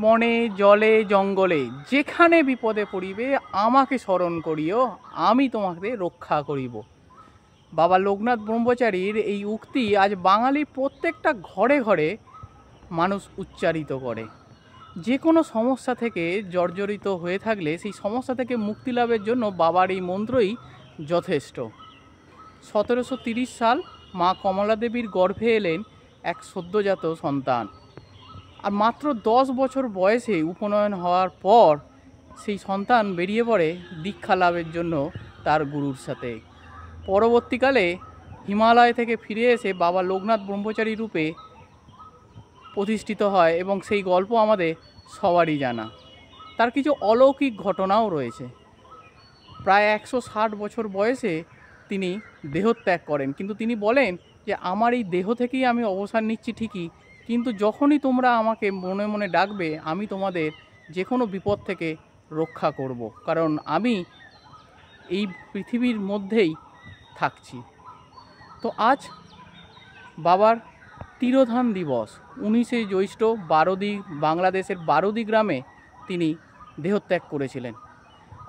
বনে জলে জঙ্গলে যেখানে বিপদে পড়িবে আমাকে স্মরণ করিও, আমি তোমাকে রক্ষা করিব। বাবা লোকনাথ ব্রহ্মচারীর এই উক্তি আজ বাঙালির প্রত্যেকটা ঘরে ঘরে মানুষ উচ্চারিত করে। যে কোনো সমস্যা থেকে জর্জরিত হয়ে থাকলে সেই সমস্যা থেকে মুক্তি লাভের জন্য বাবার এই মন্ত্রই যথেষ্ট। 1730 সাল মা কমলা দেবীর গর্ভে এলেন এক সদ্যজাত সন্তান, আর মাত্র 10 বছর বয়সে উপনয়ন হওয়ার পর সেই সন্তান বেরিয়ে পড়ে দীক্ষা লাভের জন্য তার গুরুর সাথে। পরবর্তীকালে হিমালয় থেকে ফিরে এসে বাবা লোকনাথ ব্রহ্মচারী রূপে প্রতিষ্ঠিত হয় এবং সেই গল্প আমাদের সবারই জানা। তার কিছু অলৌকিক ঘটনাও রয়েছে। প্রায় 160 বছর বয়সে তিনি দেহত্যাগ করেন, কিন্তু তিনি বলেন যে আমার এই দেহ থেকেই আমি অবসর নিচ্ছি ঠিকই, কিন্তু যখনই তোমরা আমাকে মনে মনে ডাকবে আমি তোমাদের যে কোনো বিপদ থেকে রক্ষা করব, কারণ আমি এই পৃথিবীর মধ্যেই থাকছি। তো আজ বাবার তিরোধান দিবস 19শে জ্যৈষ্ঠ বাংলাদেশের বারোদি গ্রামে তিনি দেহত্যাগ করেছিলেন।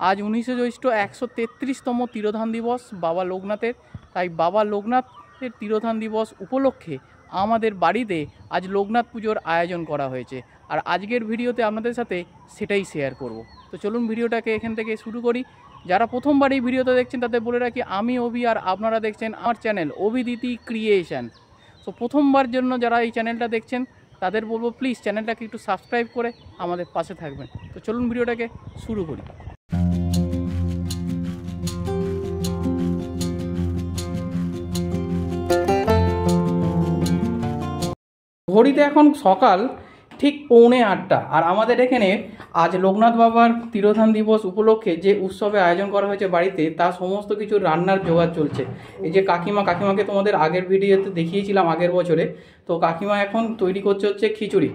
আজ 19শে জ্যৈষ্ঠ 133তম তিরোধান দিবস বাবা লোকনাথের। তাই বাবা লোকনাথের তিরোধান দিবস উপলক্ষে আমাদের বাড়িতে আজ লোকনাথ পুজোর আয়োজন করা হয়েছে, আর আজকের ভিডিওতে আপনাদের সাথে সেটাই শেয়ার করব। তো চলুন ভিডিওটাকে এখান থেকে শুরু করি। যারা প্রথমবার এই ভিডিওতে দেখছেন তাদের বলে রাখি, আমি অভি আর আপনারা দেখছেন আমার চ্যানেল অভিদিতি ক্রিয়েশন। তো প্রথমবার জন্য যারা এই চ্যানেলটা দেখছেন তাদের বলবো প্লিজ চ্যানেলটাকে একটু সাবস্ক্রাইব করে আমাদের পাশে থাকবেন। তো চলুন ভিডিওটাকে শুরু করি। ঘড়িতে এখন সকাল ঠিক 7:45, আর আমাদের এখানে আজ লোকনাথ বাবার তিরোধান দিবস উপলক্ষে যে উৎসবে আয়োজন করা হয়েছে বাড়িতে, তার সমস্ত কিছু রান্নার জোগাড় চলছে। এই যে কাকিমাকে তোমাদের আগের ভিডিওতে দেখিয়েছিলাম আগের বছরে, তো কাকিমা এখন তৈরি করছে হচ্ছে খিচুড়ি।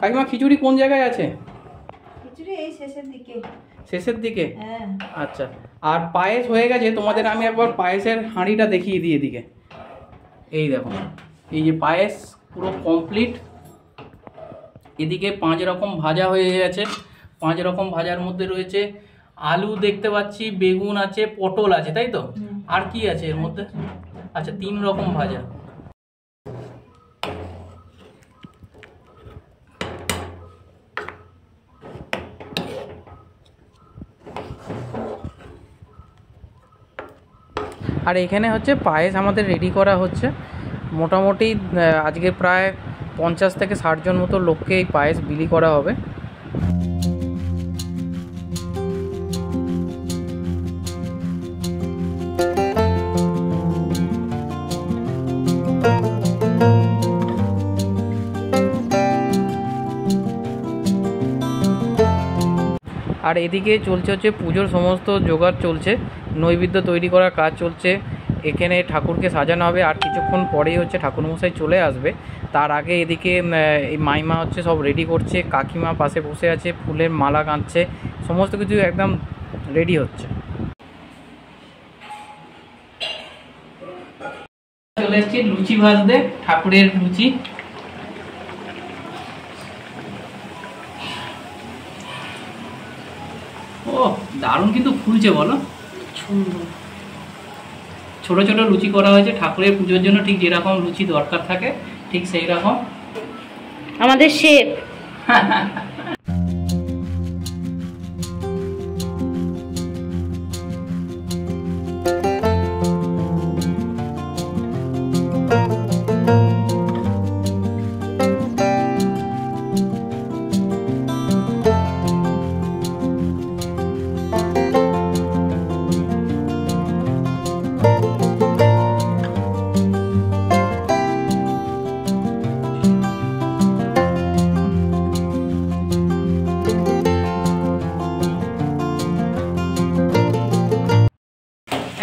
কাকিমা খিচুড়ি কোন জায়গায় আছে? খিচুড়ি এই শেষের দিকে। হ্যাঁ আচ্ছা, আর পায়েস হয়ে গেছে। তোমাদের আমি একবার পায়েসের হাঁড়িটা দেখিয়ে দিই এদিকে। এই দেখো, এই যে পায়েস পুরো কমপ্লিট। এদিকে 5 রকম ভাজা হয়ে গেছে। 5 রকম ভাজার মধ্যে রয়েছে আলু দেখতে পাচ্ছি, বেগুন আছে, পটল আছে, তাই তো? আর কি আছে এর মধ্যে? আচ্ছা, 3 রকম ভাজা। আর এখানে হচ্ছে পায়েস আমাদের রেডি করা হচ্ছে। মোটামুটি আজকে প্রায় 50 থেকে 60 জন মতো লোককে এই পায়েস বিলি করা হবে। আর এদিকে চলছে হচ্ছে পুজোর সমস্ত জোগাড় চলছে, নৈবেদ্য তৈরি করার কাজ চলছে। এখানে ঠাকুরকে সাজানো হবে, আর কিছুক্ষণ পরেই হচ্ছে ঠাকুরমশাই চলে আসবে। তার আগে এদিকে এই মাইমা হচ্ছে সব রেডি করছে, কাকিমা পাশে বসে আছে, ফুলের মালা গাঁথছে, সমস্ত কিছু একদম রেডি হচ্ছে। চলে এসেছি লুচি ভাজতে, ঠাকুরের লুচি। ও দারুণ কিন্তু ফুলছে, বলো। ছোট ছোট লুচি করা হয়েছে ঠাকুরের পুজোর জন্য, ঠিক যেরকম লুচি দরকার থাকে ঠিক সেই রকম আমাদের শেফ।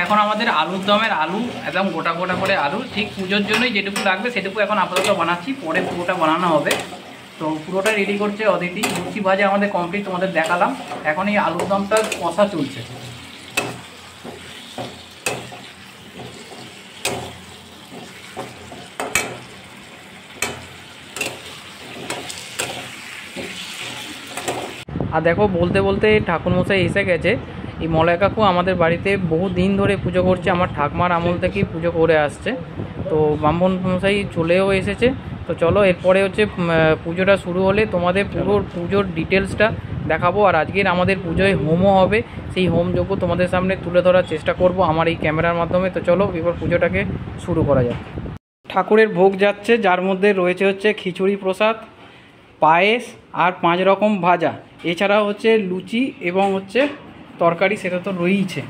এখন আমাদের আলুর দমের আলু একদম গোটা গোটা করে আলু, ঠিক পুজোর জন্যই যেটুকু লাগবে সেটুকু এখন আপাতত বানাচ্ছি, পরে পুরোটা বানানো হবে। তো পুরোটা রেডি করছে অদিতি। লুচি ভাজা আমাদের কমপ্লিট, তোমাদের দেখালাম। এখন এই আলুর দমটা কষা চলছে। আর দেখো বলতে বলতে ঠাকুরমশাই এসে গেছে। এই মলয় কাকু আমাদের বাড়িতে বহু দিন ধরে পুজো করছে, আমার ঠাকমার আমল থেকেই পুজো করে আসছে। তো ব্রাহ্মণ মশাই চলেও এসেছে। তো চলো এরপরে হচ্ছে পুজোটা শুরু হলে তোমাদের পুরো পুজোর ডিটেলসটা দেখাবো। আর আজকের আমাদের পুজোয় হোমও হবে, সেই হোমযজ্ঞ তোমাদের সামনে তুলে ধরার চেষ্টা করব আমার এই ক্যামেরার মাধ্যমে। তো চলো এবার পুজোটাকে শুরু করা যাক। ঠাকুরের ভোগ যাচ্ছে, যার মধ্যে রয়েছে হচ্ছে খিচুড়ি প্রসাদ, পায়েস আর 5 রকম ভাজা, এছাড়া হচ্ছে লুচি এবং হচ্ছে তরকারি, সেটা তো রয়েইছে।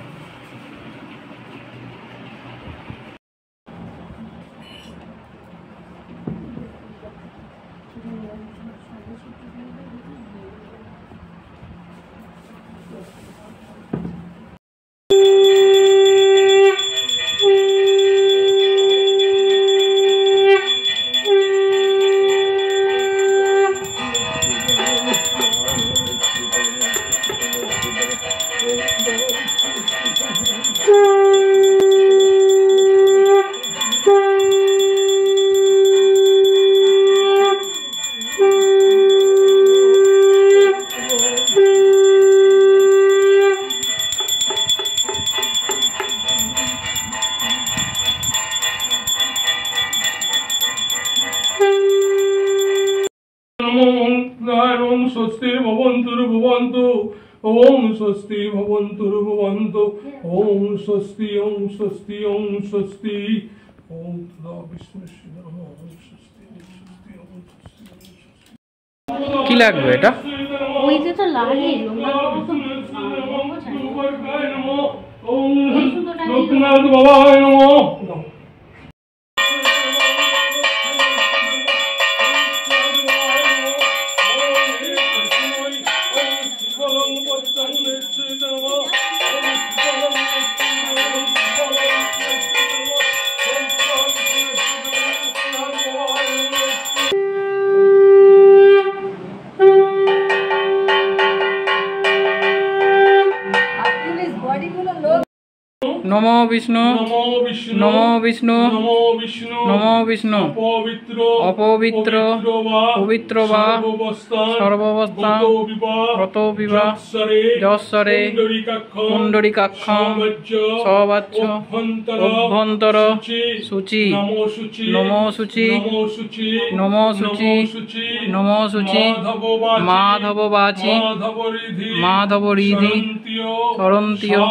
ओम स्वस्ति भवन्तु ओम स्वस्ति भवन्तु ओम स्वस्ति ओम स्वस्ति ओम स्वस्ति ओम तदा विष्णु नमः ओम स्वस्ति ओम स्वस्ति। কি লাগবে এটা? ওইটা তো লাগে लोकनाथ बाबाय नमः। নমো বিষ্ণু नमो विष्णु নমো বিষ্ণু नमो विष्णु নমো বিষ্ণু অপবিত্র পবিত্র বা সর্বাবস্থা ব্রত বিবাহ যশ্বরে পুণ্ডরীকাক্ষং সবাচ্য অভ্যন্তর শুচি নমো শুচি নমো শুচি নমো শুচি মাধব বাচি মাধব রিধি সরন্তীয়।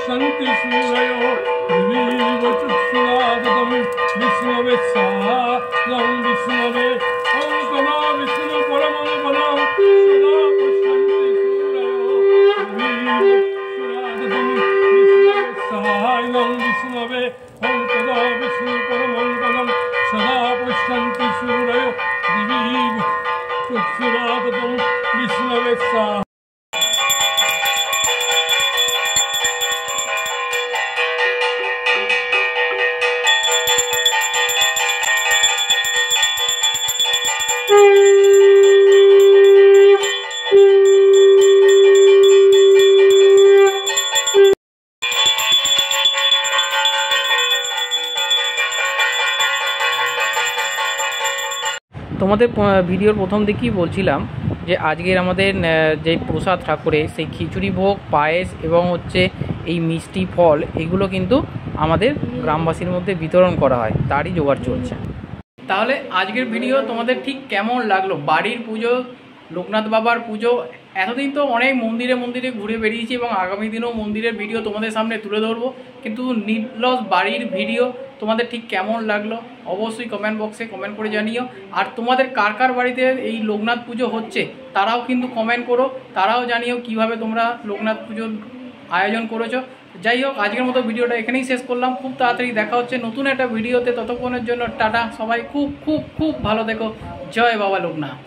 शांति सूरयो विविव चक्षुरादतम विष्णवे सालं विष्णवे ओम तदा विष्णु परमं पदं सदा शांति सूरयो विविव चक्षुरादतम विष्णवे सालं विष्णवे ओम तदा विष्णु परमं पदं सदा शांति सूरयो विविव चक्षुरादतम विष्णवे सा। তোমাদের ভিডিওর প্রথম দিকেই বলছিলাম যে আজকের আমাদের যে প্রসাদ ঠাকুরে সেই খিচুড়ি ভোগ, পায়েস এবং হচ্ছে এই মিষ্টি ফল, এগুলো কিন্তু আমাদের গ্রামবাসীর মধ্যে বিতরণ করা হয়, তারই জোগাড় চলছে। তাহলে আজকের ভিডিও তোমাদের ঠিক কেমন লাগলো? বাড়ির পুজো, লোকনাথ বাবার পুজো, এতদিন তো অনেক মন্দিরে মন্দিরে ঘুরে বেরিয়েছি এবং আগামী দিনেও মন্দিরের ভিডিও তোমাদের সামনে তুলে ধরবো, কিন্তু নির্লস বাড়ির ভিডিও তোমাদের ঠিক কেমন লাগলো অবশ্যই কমেন্ট বক্সে কমেন্ট করে জানিও। আর তোমাদের কার কার বাড়িতে এই লোকনাথ পুজো হচ্ছে তারাও কিন্তু কমেন্ট করো, তারাও জানিও কিভাবে তোমরা লোকনাথ পুজো আয়োজন করেছো। যাই হোক, আজকের মতো ভিডিওটা এখানেই শেষ করলাম। খুব তাড়াতাড়ি দেখা হচ্ছে নতুন একটা ভিডিওতে। ততক্ষণের জন্য টাটা। সবাই খুব খুব খুব ভালো থেকো। জয় বাবা লোকনাথ।